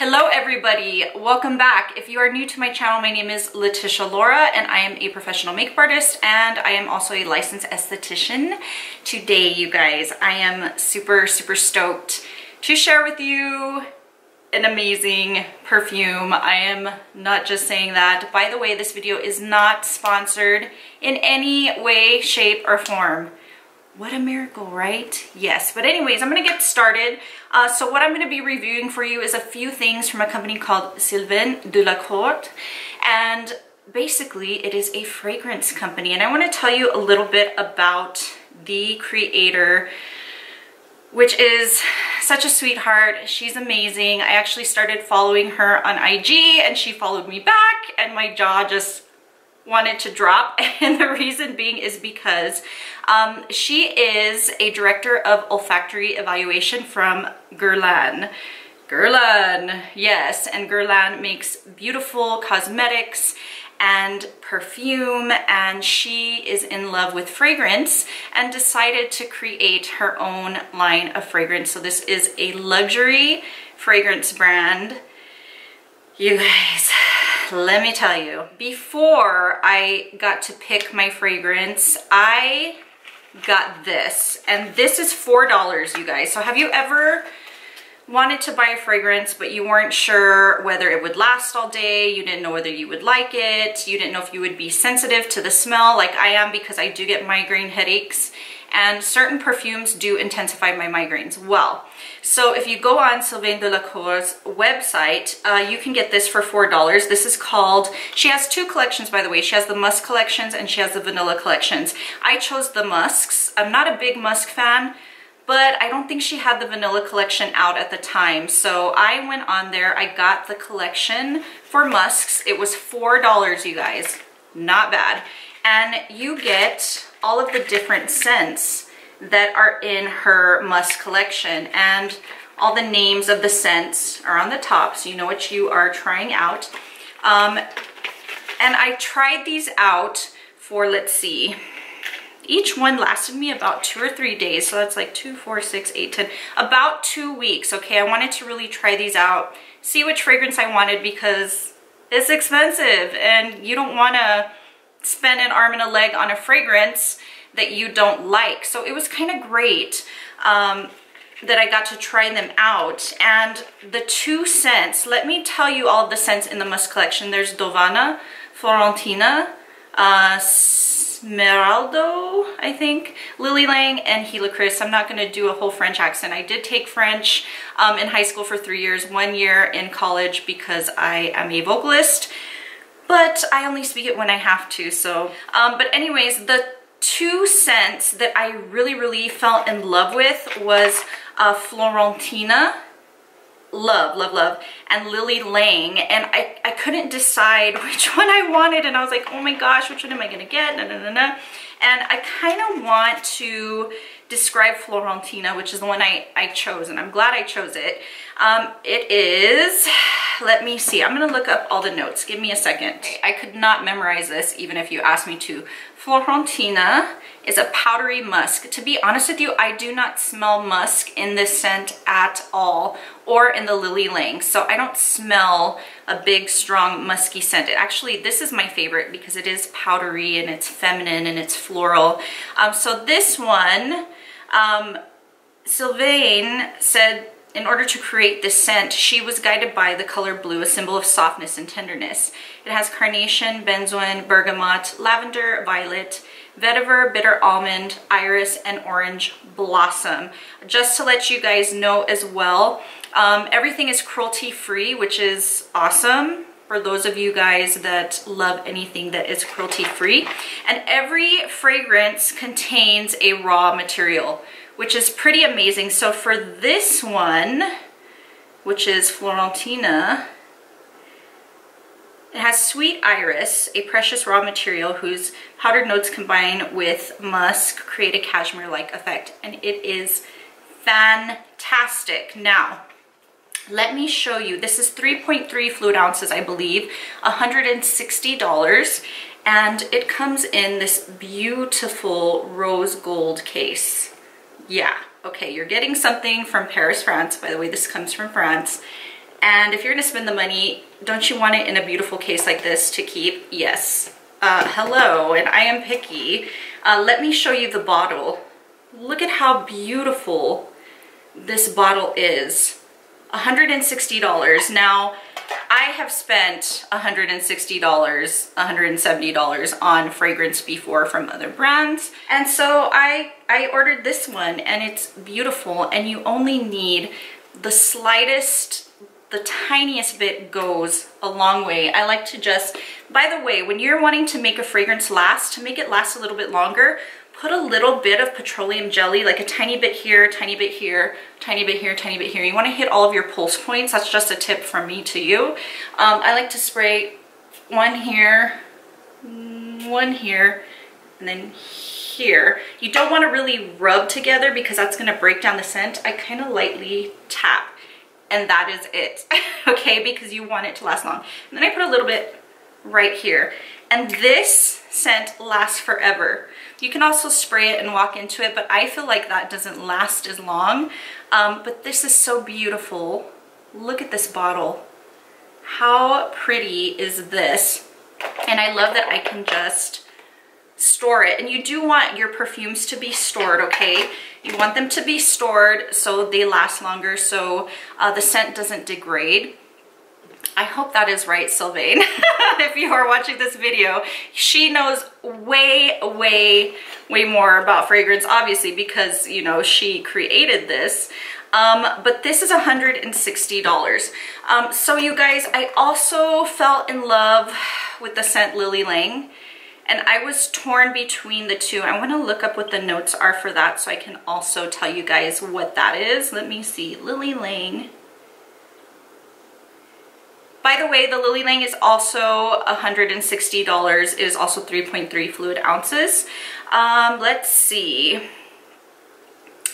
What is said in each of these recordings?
Hello everybody, welcome back. If you are new to my channel, my name is Letitia Laura and I am a professional makeup artist and I am also a licensed esthetician. Today, you guys, I am super stoked to share with you an amazing perfume. I am not just saying that. By the way, this video is not sponsored in any way, shape, or form. What a miracle, right? Yes, but anyways, I'm gonna get started. So what I'm gonna be reviewing for you is a few things from a company called Sylvaine Delacourte. And basically, it is a fragrance company. And I wanna tell you a little bit about the creator, which is such a sweetheart. She's amazing. I actually started following her on IG and she followed me back and my jaw just wanted to drop, and the reason being is because she is a director of olfactory evaluation from Guerlain. Guerlain, yes, and Guerlain makes beautiful cosmetics and perfume, and she is in love with fragrance and decided to create her own line of fragrance. So this is a luxury fragrance brand. You guys, let me tell you, before I got to pick my fragrance, I got this, and this is $4, you guys. So have you ever wanted to buy a fragrance, but you weren't sure whether it would last all day, you didn't know whether you would like it, you didn't know if you would be sensitive to the smell like I am, because I do get migraine headaches, and certain perfumes do intensify my migraines. Well, so if you go on Sylvaine Delacourte's website, you can get this for $4. This is called, she has two collections, by the way. She has the musk collections and she has the vanilla collections. I chose the musks. I'm not a big musk fan, but I don't think she had the vanilla collection out at the time. So I went on there, I got the collection for musks. It was $4, you guys, not bad. And you get all of the different scents that are in her musk collection, and all the names of the scents are on the top so you know what you are trying out. And I tried these out for, let's see, each one lasted me about 2 or 3 days, so that's like 2, 4, 6, 8, 10, about 2 weeks. Okay, I wanted to really try these out, see which fragrance I wanted, because it's expensive and you don't want to spend an arm and a leg on a fragrance that you don't like. So it was kind of great that I got to try them out. And the two scents, let me tell you all of the scents in the musk collection. There's Dovana, Florentina, Smeraldo, I think, Lily Lang, and Helicris. I'm not going to do a whole French accent. I did take French in high school for 3 years, 1 year in college because I am a vocalist, but I only speak it when I have to. So, but anyways, the two scents that I really fell in love with was Florentina, love, and Lily Lang, and I couldn't decide which one I wanted, and I was like, oh my gosh, which one am I gonna get? And I kind of want to describe Florentina, which is the one I chose, and I'm glad I chose it. It is, let me see, I'm gonna look up all the notes. Give me a second. I could not memorize this even if you asked me to. Florentina is a powdery musk. To be honest with you, I do not smell musk in this scent at all, or in the Lily Lang. So I don't smell a big, strong, musky scent. Actually, this is my favorite because it is powdery and it's feminine and it's floral. So this one, Sylvaine said, in order to create this scent, she was guided by the color blue, a symbol of softness and tenderness. It has carnation, benzoin, bergamot, lavender, violet, vetiver, bitter almond, iris, and orange blossom. Just to let you guys know as well, everything is cruelty-free, which is awesome for those of you guys that love anything that is cruelty-free. And every fragrance contains a raw material, which is pretty amazing. So for this one, which is Florentina, it has sweet iris, a precious raw material whose powdered notes combine with musk create a cashmere-like effect, and it is fantastic. Now, let me show you. This is 3.3 fluid ounces, I believe, $160, and it comes in this beautiful rose gold case. Yeah, okay, you're getting something from Paris, France. By the way, this comes from France. And if you're gonna spend the money, don't you want it in a beautiful case like this to keep? Yes. Hello, and I am picky. Let me show you the bottle. Look at how beautiful this bottle is. $160. Now, I have spent $160, $170 on fragrance before from other brands. And so I ordered this one, and it's beautiful, and you only need the slightest, the tiniest bit goes a long way. I like to just, by the way, when you're wanting to make a fragrance last, to make it last a little bit longer, put a little bit of petroleum jelly, like a tiny bit here, tiny bit here, tiny bit here, tiny bit here. You want to hit all of your pulse points. That's just a tip from me to you. I like to spray one here, and then here. You don't want to really rub together because that's going to break down the scent. I kind of lightly tap, and that is it. Okay, because you want it to last long. And then I put a little bit right here, and this scent lasts forever. You can also spray it and walk into it, but I feel like that doesn't last as long. But this is so beautiful. Look at this bottle. How pretty is this? And I love that I can just store it. And you do want your perfumes to be stored, okay? You want them to be stored so they last longer, so the scent doesn't degrade. I hope that is right, Sylvaine. If you are watching this video, she knows way more about fragrance, obviously, because, you know, she created this. But this is $160. So you guys, I also fell in love with the scent Lily Lang, and I was torn between the two. I want to look up what the notes are for that so I can also tell you guys what that is. Let me see. Lily Lang. By the way, the Lily Lang is also $160. It is also 3.3 fluid ounces. Let's see.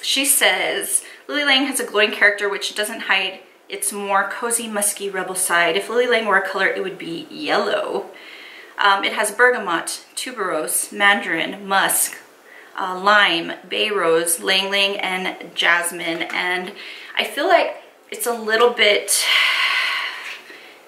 She says, Lily Lang has a glowing character which doesn't hide its more cozy, musky rebel side. If Lily Lang were a color, it would be yellow. It has bergamot, tuberose, mandarin, musk, lime, bay rose, lang lang, and jasmine. And I feel like it's a little bit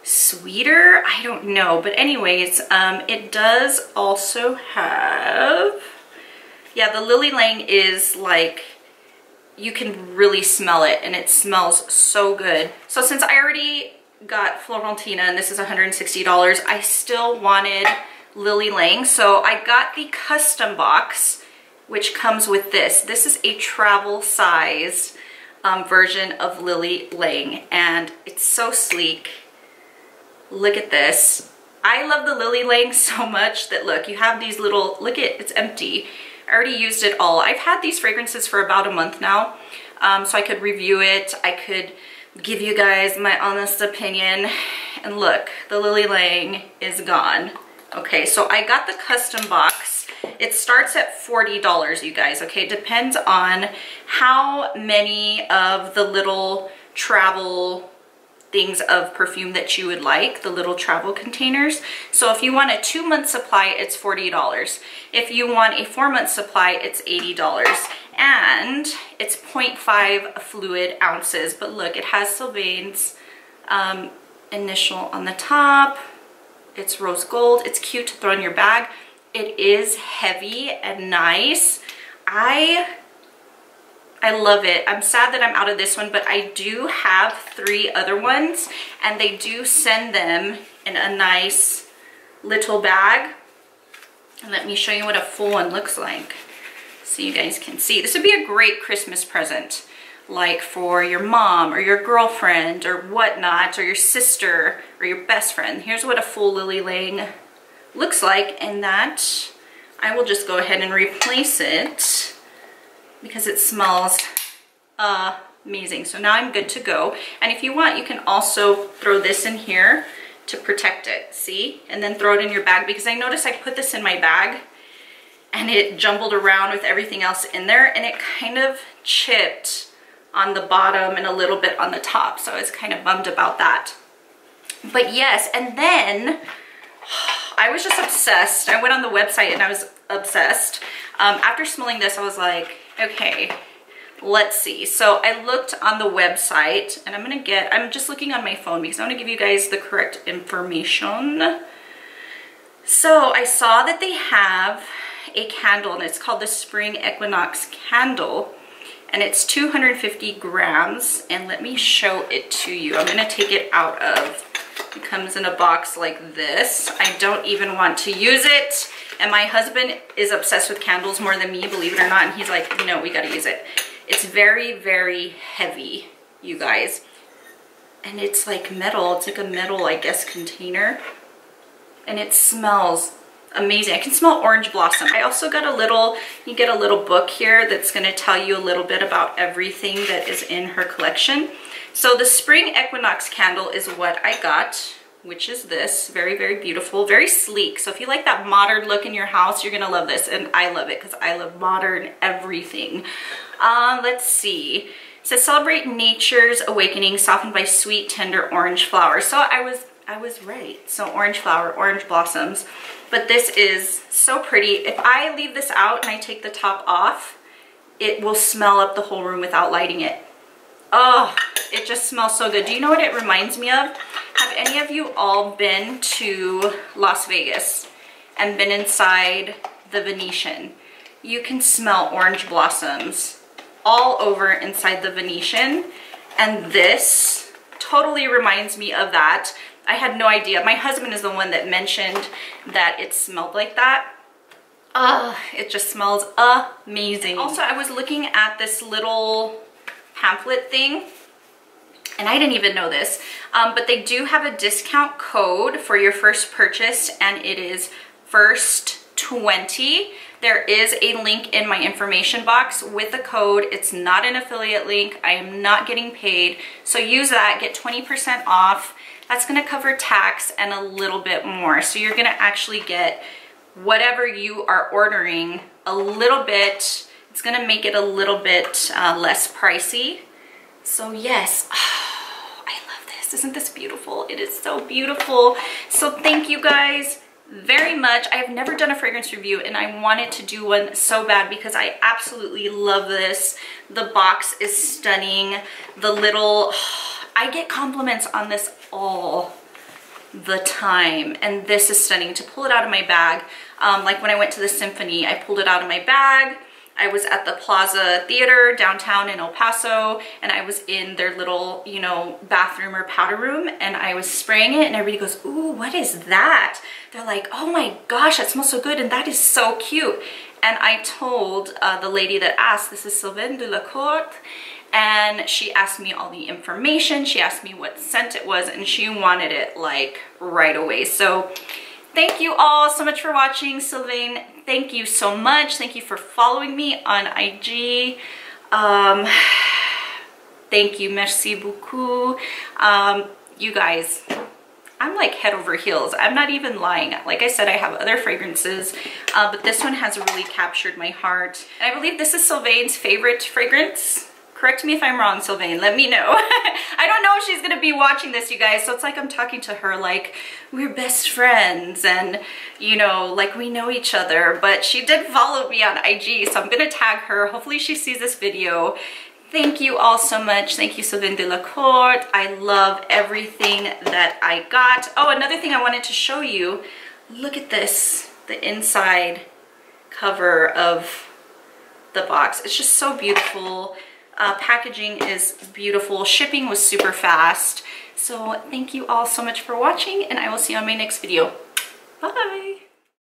sweeter. I don't know. But anyways, it does also have, yeah, the Lily Lang is like, you can really smell it, and it smells so good. So since I already got Florentina and this is $160, I still wanted Lily Lang, so I got the custom box, which comes with this. This is a travel size version of Lily Lang, and it's so sleek. Look at this. I love the Lily Lang so much that, look, you have these little, look at, it's empty. I already used it all. I've had these fragrances for about a month now, so I could review it. I could give you guys my honest opinion. And look, the Lily Lang is gone. Okay, so I got the custom box. It starts at $40, you guys, okay? Depends on how many of the little travel things of perfume that you would like, the little travel containers. So if you want a 2-month supply, it's $40. If you want a 4-month supply, it's $80. And it's 0.5 fluid ounces. But look, it has Sylvaine's initial on the top. It's rose gold. It's cute to throw in your bag. It is heavy and nice. I love it. I'm sad that I'm out of this one, but I do have 3 other ones, and they do send them in a nice little bag. And let me show you what a full one looks like so you guys can see. This would be a great Christmas present, like for your mom or your girlfriend or whatnot, or your sister or your best friend. Here's what a full Lily Lang looks like, and that I will just go ahead and replace it because it smells amazing. So now I'm good to go. And if you want, you can also throw this in here to protect it, see? And then throw it in your bag, because I noticed I put this in my bag and it jumbled around with everything else in there, and it kind of chipped on the bottom and a little bit on the top. So I was kind of bummed about that. But yes, and then I was just obsessed. I went on the website and I was obsessed. After smelling this, I was like, okay, let's see. So I looked on the website, and I'm just looking on my phone because I want to give you guys the correct information. So I saw that they have a candle, and it's called the Spring Equinox Candle, and it's 250 grams. And let me show it to you. I'm gonna take it out of, it comes in a box like this. I don't even want to use it. And my husband is obsessed with candles more than me, believe it or not. And he's like, no, we gotta use it. It's very, very heavy, you guys. And it's like metal, it's like a metal, I guess, container. And it smells amazing. I can smell orange blossom. I also got a little, you get a little book here that's gonna tell you a little bit about everything that is in her collection. So the Spring Equinox candle is what I got, which is this. Very, very beautiful, very sleek. So if you like that modern look in your house, you're gonna love this. And I love it because I love modern everything. Let's see. It says celebrate nature's awakening, softened by sweet, tender orange flowers. So I was right. So orange flower, orange blossoms. But this is so pretty. If I leave this out and I take the top off, it will smell up the whole room without lighting it. Oh, it just smells so good. Do you know what it reminds me of? Have any of you all been to Las Vegas and been inside the Venetian? You can smell orange blossoms all over inside the Venetian, and this totally reminds me of that. I had no idea. My husband is the one that mentioned that it smelled like that. It just smells amazing. Also, I was looking at this little pamphlet thing, and I didn't even know this, but they do have a discount code for your first purchase, and it is FIRST20. There is a link in my information box with the code. It's not an affiliate link. I am not getting paid. So use that, get 20% off. That's gonna cover tax and a little bit more. So you're gonna actually get whatever you are ordering a little bit. It's gonna make it a little bit less pricey. So yes, I love this. Isn't this beautiful? It is so beautiful. So thank you guys very much. I have never done a fragrance review, and I wanted to do one so bad because I absolutely love this. The box is stunning. The little, I get compliments on this all the time, and this is stunning. To pull it out of my bag, like when I went to the symphony, I pulled it out of my bag. I was at the Plaza Theater downtown in El Paso, and I was in their little, you know, bathroom or powder room, and I was spraying it, and everybody goes, ooh, what is that? They're like, oh my gosh, that smells so good, and that is so cute. And I told the lady that asked, this is Sylvaine Delacourte, and she asked me all the information. She asked me what scent it was, and she wanted it like right away. So thank you all so much for watching. Sylvaine, thank you so much. Thank you for following me on IG. Thank you, merci beaucoup. You guys, I'm like head over heels. I'm not even lying. Like I said, I have other fragrances, but this one has really captured my heart. And I believe this is Sylvaine's favorite fragrance. Correct me if I'm wrong, Sylvaine, let me know. I don't know if she's gonna be watching this, you guys, so it's like I'm talking to her like we're best friends and, you know, like we know each other. But she did follow me on IG, so I'm gonna tag her. Hopefully she sees this video. Thank you all so much. Thank you, Sylvaine Delacourte. I love everything that I got. Oh, another thing I wanted to show you. Look at this, the inside cover of the box. It's just so beautiful. Packaging is beautiful. Shipping was super fast. So thank you all so much for watching, and I will see you on my next video. Bye.